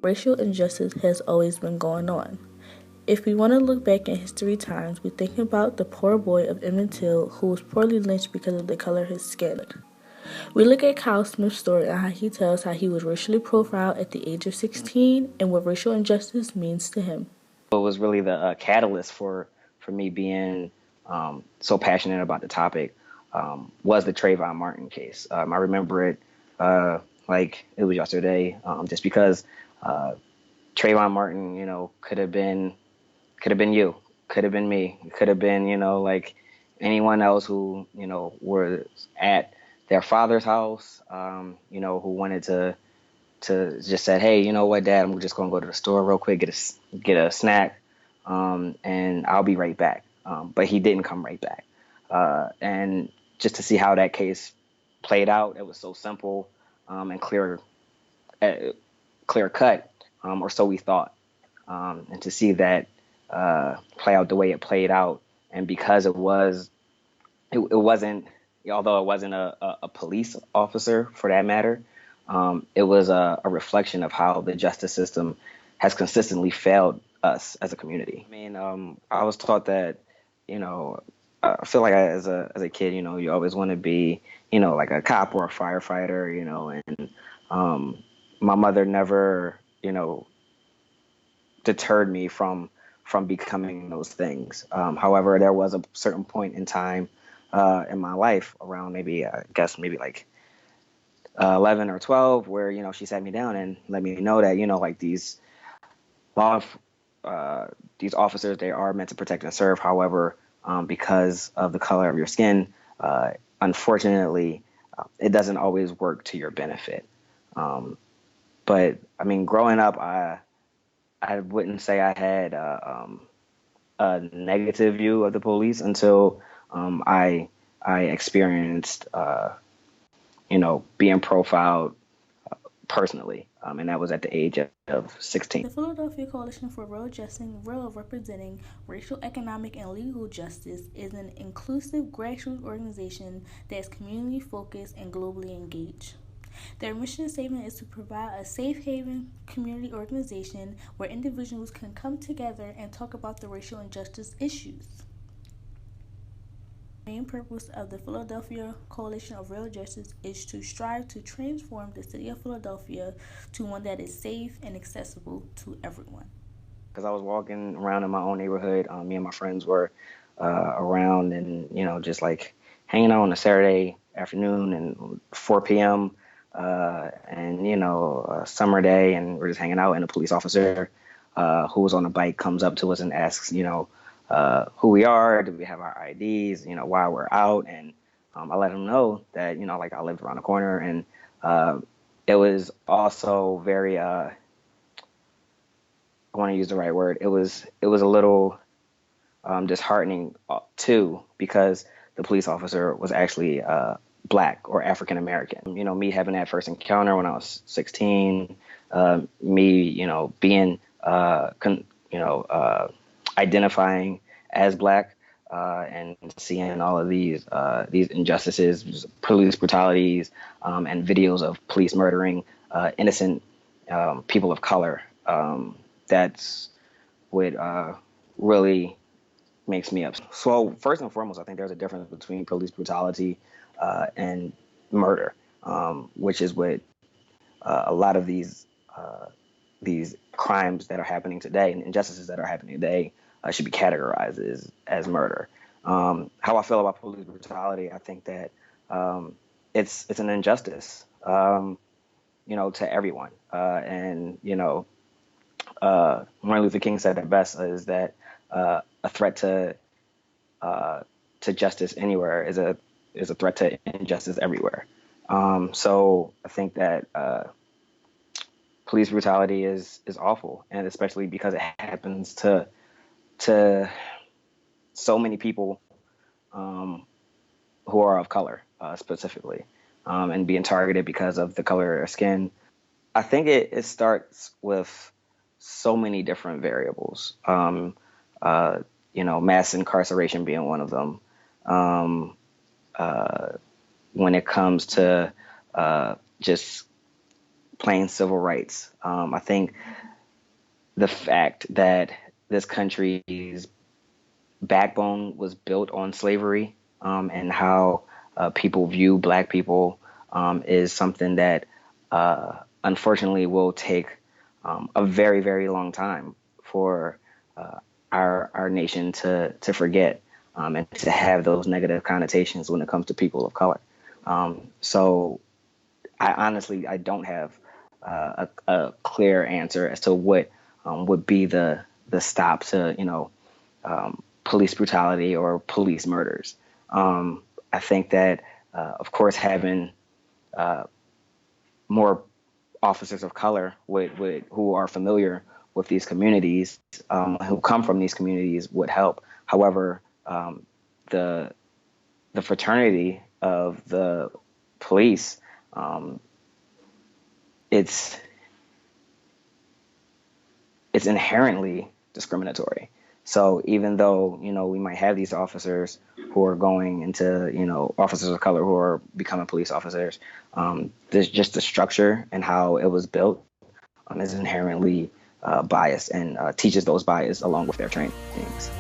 Racial injustice has always been going on. If we want to look back in history times, we think about the poor boy of Emmett Till who was poorly lynched because of the color of his skin. We look at Kyle Smith's story and how he tells how he was racially profiled at the age of 16 and what racial injustice means to him. It was really the catalyst for me being so passionate about the topic was the Trayvon Martin case. I remember it like it was yesterday, just because uh, Trayvon Martin, could have been you, could have been me, could have been, like anyone else who, was at their father's house, who wanted to just said, hey, you know what, Dad, I'm just gonna go to the store real quick, get a snack, and I'll be right back. But he didn't come right back, and just to see how that case played out, it was so simple and uh, clear cut, or so we thought, and to see that play out the way it played out, and because it wasn't, although it wasn't a police officer for that matter, it was a reflection of how the justice system has consistently failed us as a community. I mean, I was taught that, you know, I feel like as a kid, you always want to be, like a cop or a firefighter, and my mother never, deterred me from becoming those things. However, there was a certain point in time in my life around maybe I guess maybe like 11 or 12 where she sat me down and let me know that like law these officers, they are meant to protect and serve. However, because of the color of your skin, unfortunately, it doesn't always work to your benefit. Um, but I mean, growing up, I wouldn't say I had a negative view of the police until I experienced being profiled personally, and that was at the age of 16. The Philadelphia Coalition for Real Justice, Real representing racial, economic, and legal justice, is an inclusive grassroots organization that is community focused and globally engaged. Their mission statement is to provide a safe haven community organization where individuals can come together and talk about the racial injustice issues. The main purpose of the Philadelphia Coalition of Real Justice is to strive to transform the city of Philadelphia to one that is safe and accessible to everyone. Because I was walking around in my own neighborhood, me and my friends were around, and just like hanging out on a Saturday afternoon and 4 p.m. And a summer day, and we're just hanging out, and a police officer who was on a bike comes up to us and asks, who we are, do we have our IDs, why we're out, and I let him know that like I lived around the corner, and it was also very I want to use the right word. It was a little disheartening too, because the police officer was actually black or African American. Me having that first encounter when I was 16, me being identifying as black, and seeing all of these injustices, police brutalities, and videos of police murdering innocent people of color. That's what really makes me upset. So first and foremost, I think there's a difference between police brutality and murder, which is what a lot of these crimes that are happening today and injustices that are happening today should be categorized as murder. How I feel about police brutality, I think that it's an injustice, to everyone, and Martin Luther King said it best, is that a threat to justice anywhere is a threat to injustice everywhere. So I think that police brutality is awful, and especially because it happens to so many people who are of color, specifically, and being targeted because of the color of their skin. I think it starts with so many different variables. Mass incarceration being one of them. Um, when it comes to just plain civil rights. I think the fact that this country's backbone was built on slavery, and how people view Black people, is something that unfortunately will take a very, very long time for our nation to forget, and to have those negative connotations when it comes to people of color. So I don't have a clear answer as to what would be the stop to police brutality or police murders. I think that of course having more officers of color who are familiar with these communities, who come from these communities, would help. However, the fraternity of the police, it's inherently discriminatory. So even though we might have these officers who are going into officers of color who are becoming police officers, there's just the structure and how it was built is inherently biased, and teaches those bias along with their trainings.